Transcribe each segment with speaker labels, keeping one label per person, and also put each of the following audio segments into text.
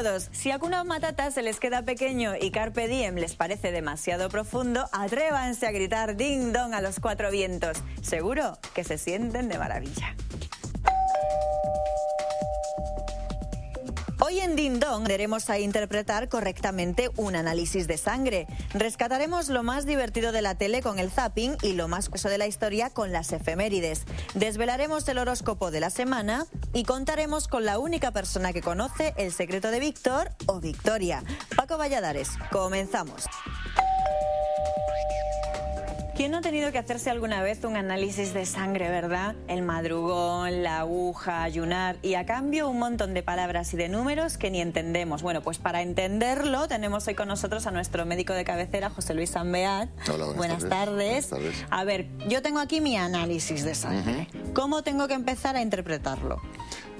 Speaker 1: todos. Si a Hakuna Matata se les queda pequeño y Carpe Diem les parece demasiado profundo, atrévanse a gritar Ding Dong a los cuatro vientos. Seguro que se sienten de maravilla. Hoy en Ding Dong aprenderemos a interpretar correctamente un análisis de sangre. Rescataremos lo más divertido de la tele con el zapping y lo más curioso de la historia con las efemérides. Desvelaremos el horóscopo de la semana y contaremos con la única persona que conoce el secreto de Víctor o Victoria. Paco Valladares, comenzamos. ¿Quién no ha tenido que hacerse alguna vez un análisis de sangre, verdad? El madrugón, la aguja, ayunar y a cambio un montón de palabras y de números que ni entendemos. Bueno, pues para entenderlo tenemos hoy con nosotros a nuestro médico de cabecera, José Luis Sanbeat.
Speaker 2: Hola,
Speaker 1: buenas tardes.
Speaker 2: Buenas tardes.
Speaker 1: A ver, yo tengo aquí mi análisis de sangre. ¿Cómo tengo que empezar a interpretarlo?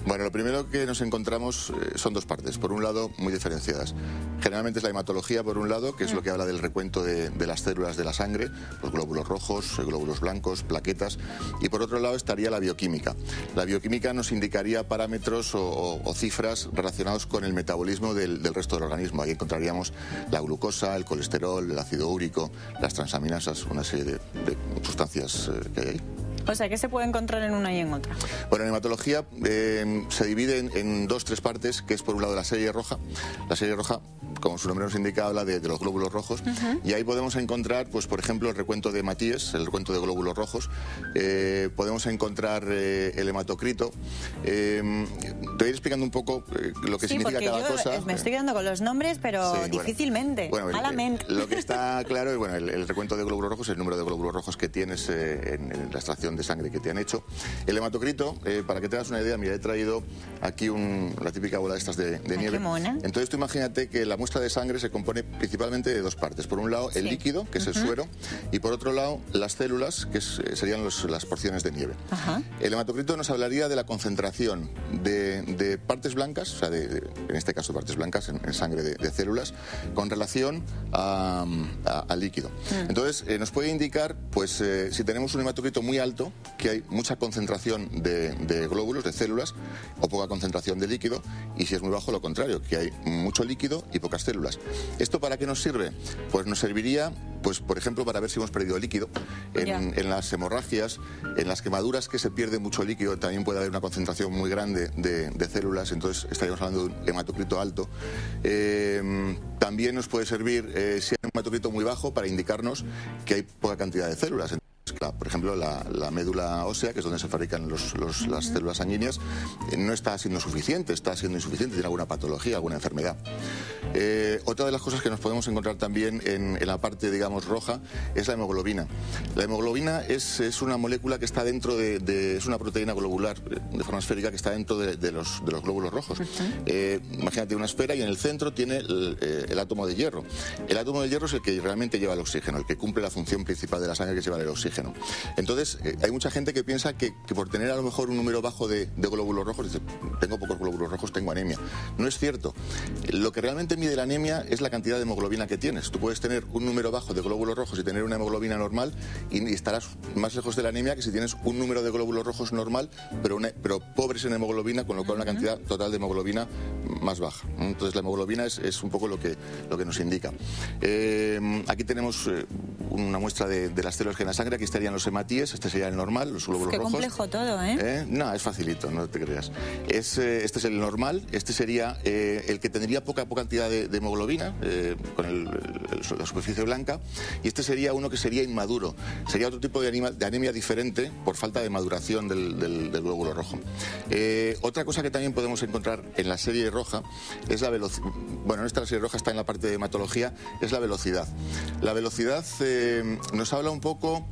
Speaker 2: Bueno, lo primero que nos encontramos son dos partes, por un lado muy diferenciadas. Generalmente es la hematología, por un lado, que es lo que habla del recuento de las células de la sangre, los glóbulos rojos, glóbulos blancos, plaquetas, y por otro lado estaría la bioquímica. La bioquímica nos indicaría parámetros o cifras relacionados con el metabolismo del resto del organismo. Ahí encontraríamos la glucosa, el colesterol, el ácido úrico, las transaminasas, una serie de sustancias que hay ahí.
Speaker 1: O sea, ¿qué se puede encontrar en una y en otra?
Speaker 2: Bueno, en hematología se divide en tres partes, que es por un lado la serie roja. La serie roja, como su nombre nos indica, habla de los glóbulos rojos. Y ahí podemos encontrar, pues por ejemplo, el recuento de Matías, el recuento de glóbulos rojos. Podemos encontrar el hematocrito. Te voy a ir explicando un poco lo que significa cada cosa.
Speaker 1: Me estoy quedando con los nombres, pero sí, difícilmente, malamente.
Speaker 2: Lo que está claro es bueno, el recuento de glóbulos rojos, el número de glóbulos rojos que tienes en la extracción de sangre que te han hecho. El hematocrito, para que te hagas una idea, mira, he traído aquí la típica bola de estas de nieve.
Speaker 1: Qué mona.
Speaker 2: Entonces tú imagínate que la muestra de sangre se compone principalmente de dos partes. Por un lado, el líquido, que es el suero, y por otro lado, las células, que serían las porciones de nieve. El hematocrito nos hablaría de la concentración de partes blancas, o sea, en este caso partes blancas en sangre de células, con relación al líquido. Entonces, nos puede indicar, pues, si tenemos un hematocrito muy alto, que hay mucha concentración de glóbulos, de células, o poca concentración de líquido, y si es muy bajo, lo contrario, que hay mucho líquido y pocas células. ¿Esto para qué nos sirve? Pues nos serviría, pues por ejemplo, para ver si hemos perdido líquido. En las hemorragias, en las quemaduras que se pierde mucho líquido, también puede haber una concentración muy grande de células, entonces estaríamos hablando de un hematocrito alto. También nos puede servir, si hay un hematocrito muy bajo, para indicarnos que hay poca cantidad de células. Por ejemplo, la médula ósea, que es donde se fabrican las células sanguíneas, no está siendo suficiente, está siendo insuficiente, tiene alguna patología, alguna enfermedad. Otra de las cosas que nos podemos encontrar también en la parte, digamos, roja, es la hemoglobina. La hemoglobina es una molécula que está dentro es una proteína globular de forma esférica que está dentro de los glóbulos rojos. Imagínate una esfera y en el centro tiene el átomo de hierro. El átomo de hierro es el que realmente lleva el oxígeno, el que cumple la función principal de la sangre, que es llevar el oxígeno. Entonces, hay mucha gente que piensa que por tener a lo mejor un número bajo de glóbulos rojos, dice, tengo pocos glóbulos rojos, tengo anemia. No es cierto. Lo que realmente mide la anemia es la cantidad de hemoglobina que tienes. Tú puedes tener un número bajo de glóbulos rojos y tener una hemoglobina normal y estarás más lejos de la anemia que si tienes un número de glóbulos rojos normal, pero pobres en hemoglobina, con lo cual una cantidad total de hemoglobina más baja. Entonces la hemoglobina es un poco lo que nos indica. Aquí tenemos una muestra de las células que en la sangre. Aquí estarían los hematíes, este sería el normal, los glóbulos rojos.
Speaker 1: Qué complejo todo, ¿eh?
Speaker 2: No, es facilito, no te creas. Este es el normal, este sería el que tendría poca cantidad de hemoglobina, con la superficie blanca, y este sería uno que sería inmaduro. Sería otro tipo de anemia diferente por falta de maduración del glóbulo rojo. Otra cosa que también podemos encontrar en la serie roja es la velocidad. Bueno, esta serie roja está en la parte de hematología, es la velocidad. La velocidad nos habla un poco.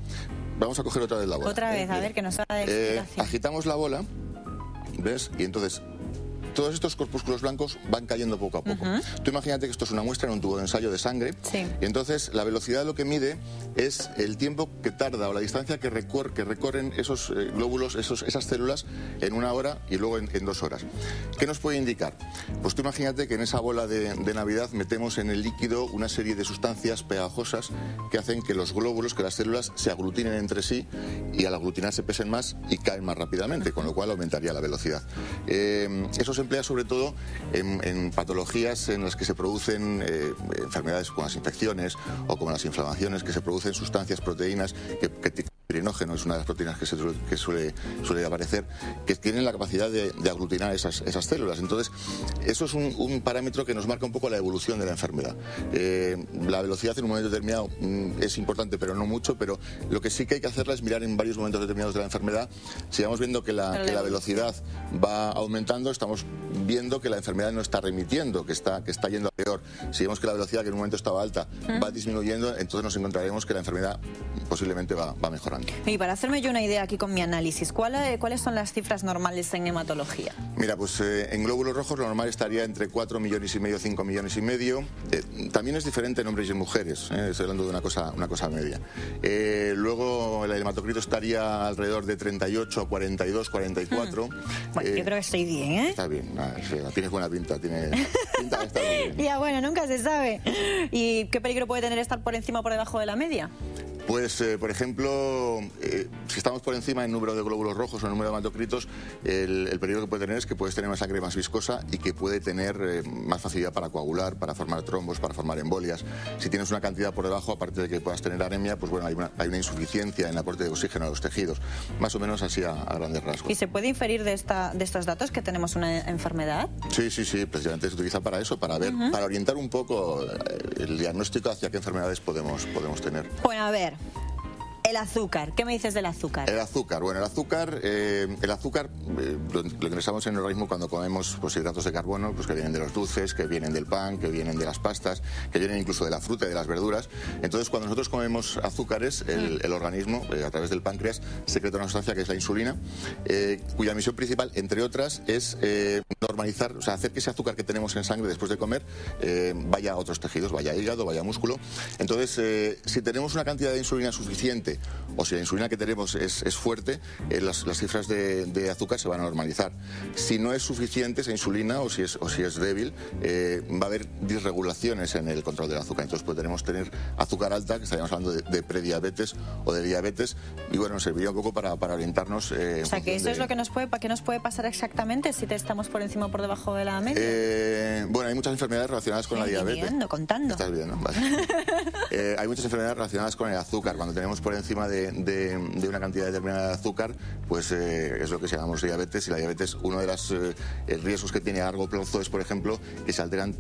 Speaker 2: Vamos a coger otra vez la bola.
Speaker 1: Otra vez, a ver, que nos haga explicación.
Speaker 2: Agitamos la bola, ¿ves? Y entonces todos estos corpúsculos blancos van cayendo poco a poco. Tú imagínate que esto es una muestra en un tubo de ensayo de sangre, y entonces la velocidad lo que mide es el tiempo que tarda o la distancia que recorren esos glóbulos, esas células en una hora y luego en 2 horas. ¿Qué nos puede indicar? Pues tú imagínate que en esa bola de Navidad metemos en el líquido una serie de sustancias pegajosas que hacen que los glóbulos, que las células se aglutinen entre sí y al aglutinarse pesen más y caen más rápidamente, con lo cual aumentaría la velocidad. Esos se emplea sobre todo en patologías en las que se producen enfermedades como las infecciones o como las inflamaciones, que se producen sustancias, proteínas que pirinógeno es una de las proteínas que suele aparecer, que tienen la capacidad de aglutinar esas células. Entonces, eso es un parámetro que nos marca un poco la evolución de la enfermedad. La velocidad en un momento determinado es importante, pero no mucho, pero lo que sí que hay que hacerla es mirar en varios momentos determinados de la enfermedad. Si vamos viendo que la velocidad va aumentando, estamos viendo que la enfermedad no está remitiendo, que está yendo a peor. Si vemos que la velocidad que en un momento estaba alta va disminuyendo, entonces nos encontraremos que la enfermedad posiblemente va mejorando.
Speaker 1: Y para hacerme yo una idea aquí con mi análisis, ¿cuáles son las cifras normales en hematología?
Speaker 2: Mira, pues en glóbulos rojos lo normal estaría entre 4,5 millones, 5,5 millones. También es diferente en hombres y en mujeres, estoy hablando de una cosa media. Luego el hematocrito estaría alrededor de 38 a 42, 44.
Speaker 1: Bueno, yo creo que estoy bien, ¿eh?
Speaker 2: Está bien, tienes buena pinta, tienes pinta de estar bien.
Speaker 1: Ya, bueno, nunca se sabe. ¿Y qué peligro puede tener estar por encima o por debajo de la media?
Speaker 2: Pues, por ejemplo, si estamos por encima del número de glóbulos rojos o el número de hematocritos, el peligro que puede tener es que puedes tener una sangre más viscosa y que puede tener más facilidad para coagular, para formar trombos, para formar embolias. Si tienes una cantidad por debajo, aparte de que puedas tener anemia, pues bueno, hay una insuficiencia en el aporte de oxígeno a los tejidos. Más o menos así a grandes rasgos.
Speaker 1: ¿Y se puede inferir de estos datos que tenemos una enfermedad?
Speaker 2: Sí, precisamente se utiliza para eso, para ver, para orientar un poco el diagnóstico hacia qué enfermedades podemos tener.
Speaker 1: Bueno, a ver. El azúcar, ¿qué me dices del azúcar?
Speaker 2: El azúcar, bueno, el azúcar lo ingresamos en el organismo cuando comemos pues, hidratos de carbono, pues que vienen de los dulces, que vienen del pan, que vienen de las pastas, que vienen incluso de la fruta y de las verduras. Entonces, cuando nosotros comemos azúcares, el organismo, a través del páncreas, secreta una sustancia que es la insulina, cuya misión principal, entre otras, es normalizar, o sea, hacer que ese azúcar que tenemos en sangre después de comer vaya a otros tejidos, vaya a hígado, vaya a músculo. Entonces, si tenemos una cantidad de insulina suficiente, o si la insulina que tenemos es fuerte, las cifras de azúcar se van a normalizar. Si no es suficiente esa insulina o si es débil, va a haber disregulaciones en el control del azúcar. Entonces podremos tener azúcar alta, que estaríamos hablando de prediabetes o de diabetes, y bueno, nos serviría un poco para orientarnos.
Speaker 1: O sea, que eso es lo que nos puede pasar exactamente si estamos por encima o por debajo de la media.
Speaker 2: Bueno, hay muchas enfermedades relacionadas con la diabetes.
Speaker 1: Contando.
Speaker 2: Estás viendo, vale. Hay muchas enfermedades relacionadas con el azúcar. Cuando tenemos por encima de una cantidad determinada de azúcar, pues es lo que llamamos diabetes. Y la diabetes, uno de los riesgos que tiene a largo plazo es, por ejemplo, que se alteran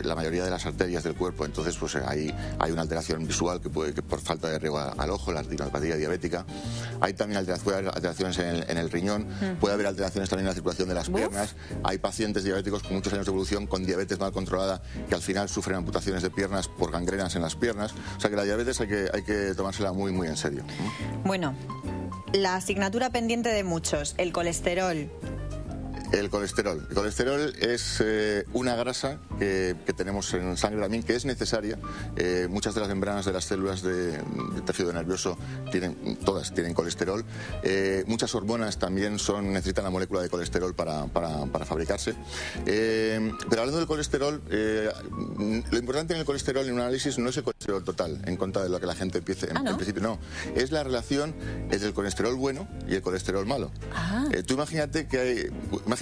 Speaker 2: la mayoría de las arterias del cuerpo. Entonces, pues hay una alteración visual que por falta de riego al ojo, la retinopatía diabética. Hay también alteraciones en el riñón. Puede haber alteraciones también en la circulación de las piernas. Hay pacientes diabéticos con muchos años de evolución, con diabetes mal controlada, que al final sufren amputaciones de piernas por gangrenas en las piernas. O sea que la diabetes hay que tomársela muy, muy en serio.
Speaker 1: Bueno, la asignatura pendiente de muchos, el colesterol.
Speaker 2: El colesterol. El colesterol es una grasa que tenemos en sangre también, que es necesaria. Muchas de las membranas de las células del tejido nervioso todas tienen colesterol. Muchas hormonas también necesitan la molécula de colesterol para fabricarse. Pero hablando del colesterol, lo importante en el colesterol en un análisis no es el colesterol total, en contra de lo que la gente empiece. En principio no. Es la relación entre el colesterol bueno y el colesterol malo. Tú imagínate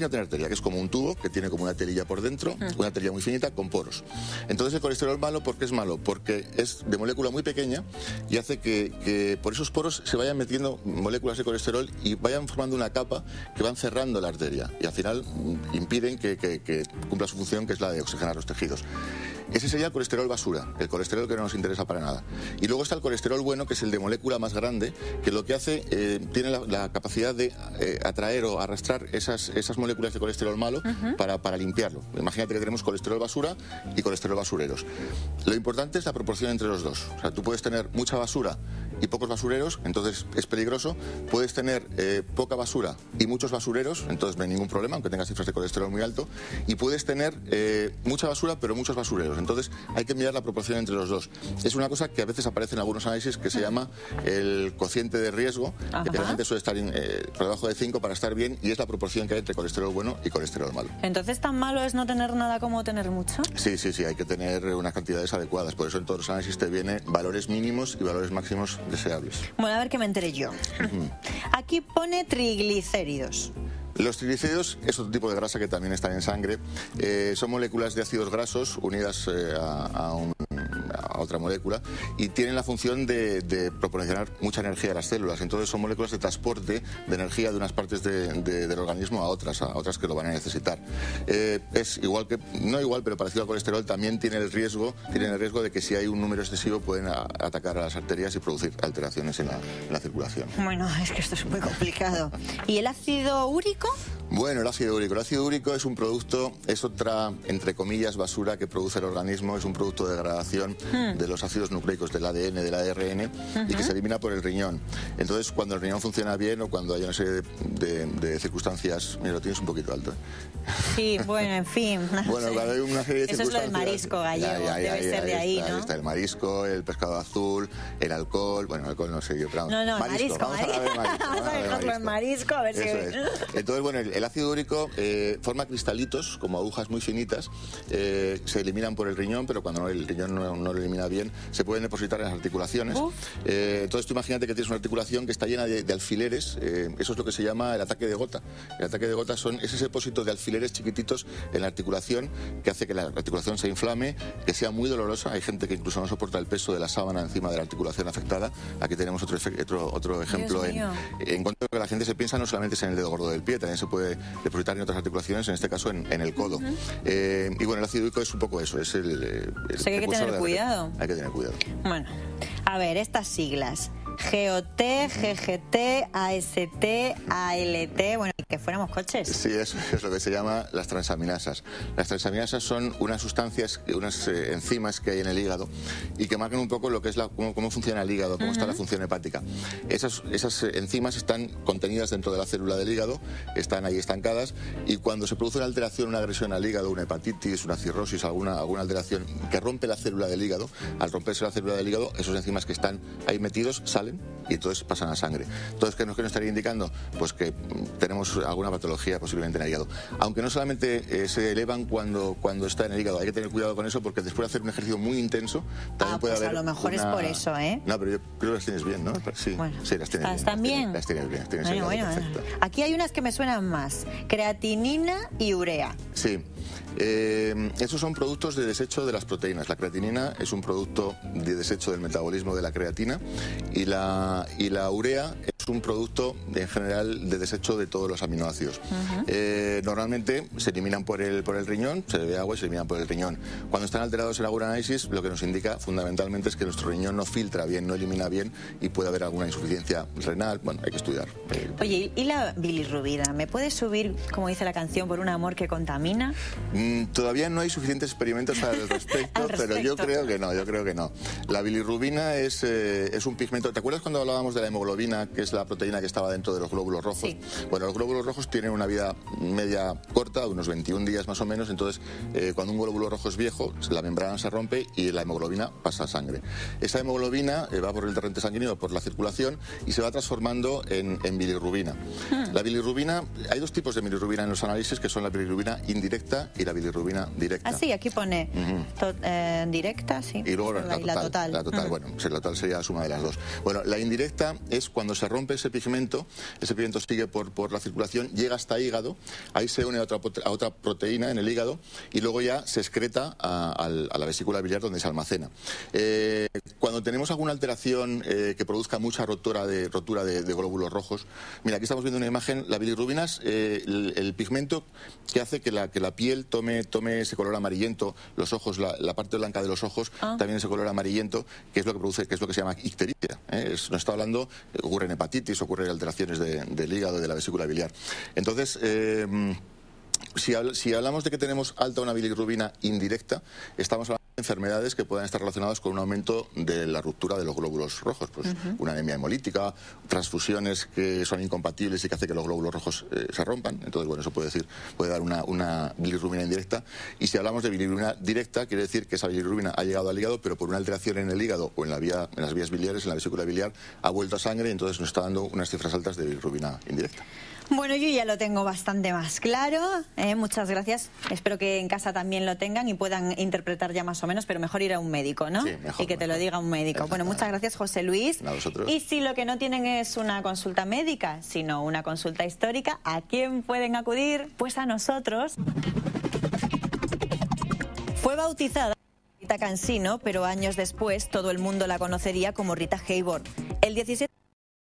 Speaker 2: una arteria, que es como un tubo, que tiene como una telilla por dentro, una telilla muy finita con poros. Entonces el colesterol malo, ¿por qué es malo? Porque es de molécula muy pequeña y hace que por esos poros se vayan metiendo moléculas de colesterol y vayan formando una capa que van cerrando la arteria y al final impiden que cumpla su función, que es la de oxigenar los tejidos. Ese sería el colesterol basura, el colesterol que no nos interesa para nada. Y luego está el colesterol bueno, que es el de molécula más grande, que lo que hace, tiene la capacidad de atraer o arrastrar esas moléculas de colesterol malo para limpiarlo. Imagínate que tenemos colesterol basura y colesterol basureros. Lo importante es la proporción entre los dos. O sea, tú puedes tener mucha basura y pocos basureros, entonces es peligroso. Puedes tener poca basura y muchos basureros, entonces no hay ningún problema, aunque tengas cifras de colesterol muy alto. Y puedes tener mucha basura, pero muchos basureros. Entonces hay que mirar la proporción entre los dos. Es una cosa que a veces aparece en algunos análisis que se llama el cociente de riesgo, que realmente suele estar por debajo de 5 para estar bien, y es la proporción que hay entre colesterol bueno y colesterol malo.
Speaker 1: ¿Entonces tan malo es no tener nada como tener mucho?
Speaker 2: Sí, hay que tener unas cantidades adecuadas. Por eso en todos los análisis te vienen valores mínimos y valores máximos deseables.
Speaker 1: Bueno, a ver que me enteré yo. Aquí pone triglicéridos.
Speaker 2: Los triglicéridos es otro tipo de grasa que también está en sangre. Son moléculas de ácidos grasos unidas a otra molécula y tienen la función de proporcionar mucha energía a las células. Entonces son moléculas de transporte de energía de unas partes del organismo a otras que lo van a necesitar. Es igual que, no igual, pero parecido al colesterol, también tienen el riesgo de que si hay un número excesivo pueden atacar a las arterias y producir alteraciones en la circulación.
Speaker 1: Bueno, es que esto es muy complicado. ¿Y el ácido úrico?
Speaker 2: Bueno, el ácido úrico. El ácido úrico es un producto, es otra, entre comillas, basura que produce el organismo. Es un producto de degradación de los ácidos nucleicos del ADN, del ARN, y que se elimina por el riñón. Entonces, cuando el riñón funciona bien o cuando hay una serie de circunstancias... Mira, lo tienes un poquito alto.
Speaker 1: Sí, bueno, en fin.
Speaker 2: Bueno, cuando hay una serie de
Speaker 1: Eso es lo
Speaker 2: circunstancias...
Speaker 1: del marisco gallego, debe ser de ahí, ¿no?
Speaker 2: Ahí está el marisco, el pescado azul, el alcohol... Bueno, el alcohol no sé yo, pero...
Speaker 1: No, marisco. Vamos a dejarlo en marisco, a ver si...
Speaker 2: Entonces, bueno, el ácido úrico forma cristalitos, como agujas muy finitas, se eliminan por el riñón, pero cuando el riñón no lo elimina bien, se pueden depositar en las articulaciones. Entonces tú imagínate que tienes una articulación que está llena de alfileres, eso es lo que se llama el ataque de gota. El ataque de gota es ese depósito de alfileres chiquititos en la articulación que hace que la articulación se inflame, que sea muy dolorosa. Hay gente que incluso no soporta el peso de la sábana encima de la articulación afectada. Aquí tenemos otro ejemplo en cuanto a que la gente se piensa no solamente es en el dedo gordo del pie, también se puede depositar en otras articulaciones, en este caso en el codo. Y bueno, el ácido úrico es un poco eso, es el
Speaker 1: o sea que hay que tener cuidado.
Speaker 2: Hay que tener cuidado.
Speaker 1: Bueno, a ver, estas siglas. GOT, GGT, AST, ALT, bueno, que fuéramos coches.
Speaker 2: Sí, eso es lo que se llama las transaminasas. Las transaminasas son unas sustancias, unas enzimas que hay en el hígado y que marcan un poco lo que es cómo funciona el hígado, cómo está la función hepática. Esas enzimas están contenidas dentro de la célula del hígado, están ahí estancadas, y cuando se produce una alteración, una agresión al hígado, una hepatitis, una cirrosis, alguna alteración que rompe la célula del hígado, al romperse la célula del hígado, esos enzimas que están ahí metidos salen y entonces pasan a sangre. Entonces, ¿qué nos estaría indicando? Pues que tenemos alguna patología posiblemente en el hígado. Aunque no solamente se elevan cuando está en el hígado, hay que tener cuidado con eso porque después de hacer un ejercicio muy intenso, también puede
Speaker 1: pues
Speaker 2: haber
Speaker 1: a lo mejor es por eso, ¿eh?
Speaker 2: No, pero yo creo que las tienes bien, ¿no? Sí,
Speaker 1: bueno,
Speaker 2: sí, las tienes bien.
Speaker 1: ¿Están bien?
Speaker 2: Las tienes bien. Tienes
Speaker 1: perfecto. Aquí hay unas que me suenan más. Creatinina y urea.
Speaker 2: Sí. Esos son productos de desecho de las proteínas. La creatinina es un producto de desecho del metabolismo de la creatina y la urea es un producto en general de desecho de todos los aminoácidos. Normalmente se eliminan por el riñón, se bebe agua y se eliminan por el riñón. Cuando están alterados en algún análisis, lo que nos indica fundamentalmente es que nuestro riñón no filtra bien, no elimina bien y puede haber alguna insuficiencia renal. Bueno, hay que estudiar.
Speaker 1: Oye, ¿y la bilirrubina? ¿Me puedes subir, como dice la canción, por un amor que contamina?
Speaker 2: Todavía no hay suficientes experimentos al respecto, pero yo creo que no. La bilirrubina es un pigmento. ¿Te acuerdas cuando hablábamos de la hemoglobina, que es la proteína que estaba dentro de los glóbulos rojos?
Speaker 1: Sí.
Speaker 2: Bueno, los glóbulos rojos tienen una vida media corta, unos 21 días más o menos, entonces cuando un glóbulo rojo es viejo, la membrana se rompe y la hemoglobina pasa a sangre. Esa hemoglobina va por el torrente sanguíneo, por la circulación, y se va transformando en bilirrubina. La bilirrubina, hay dos tipos de bilirrubina en los análisis, que son la bilirrubina indirecta y la bilirrubina directa.
Speaker 1: Ah, sí, aquí pone directa, sí.
Speaker 2: Y luego la total. La total, bueno, la total sería la suma de las dos. Bueno, la indirecta es cuando se rompe ese pigmento sigue por la circulación, llega hasta el hígado, ahí se une a otra proteína en el hígado y luego ya se excreta a la vesícula biliar donde se almacena. Cuando tenemos alguna alteración que produzca mucha rotura de glóbulos rojos, mira, aquí estamos viendo una imagen, la bilirrubina es el pigmento que hace que la piel tome ese color amarillento, los ojos, la parte blanca de los ojos también ese color amarillento, que es lo que produce, que es lo que se llama ictericia. No está hablando, ocurre en hepatitis, ocurre en alteraciones del hígado y de la vesícula biliar. Entonces, si hablamos de que tenemos alta una bilirrubina indirecta, estamos hablando de enfermedades que puedan estar relacionadas con un aumento de la ruptura de los glóbulos rojos, pues una anemia hemolítica, transfusiones que son incompatibles y que hace que los glóbulos rojos se rompan. Entonces, bueno, eso puede dar una bilirrubina indirecta. Y si hablamos de bilirrubina directa, quiere decir que esa bilirrubina ha llegado al hígado, pero por una alteración en el hígado o en las vías biliares, en la vesícula biliar, ha vuelto a sangre y entonces nos está dando unas cifras altas de bilirrubina indirecta.
Speaker 1: Bueno, yo ya lo tengo bastante más claro. Muchas gracias. Espero que en casa también lo tengan y puedan interpretar ya más o menos, pero mejor ir a un médico, ¿no?
Speaker 2: Sí, mejor,
Speaker 1: y que te lo diga un médico. Bueno, muchas gracias, José Luis.
Speaker 2: A vosotros.
Speaker 1: Y si lo que no tienen es una consulta médica, sino una consulta histórica, ¿a quién pueden acudir? Pues a nosotros. Fue bautizada Rita Cansino, pero años después todo el mundo la conocería como Rita Hayworth. El 17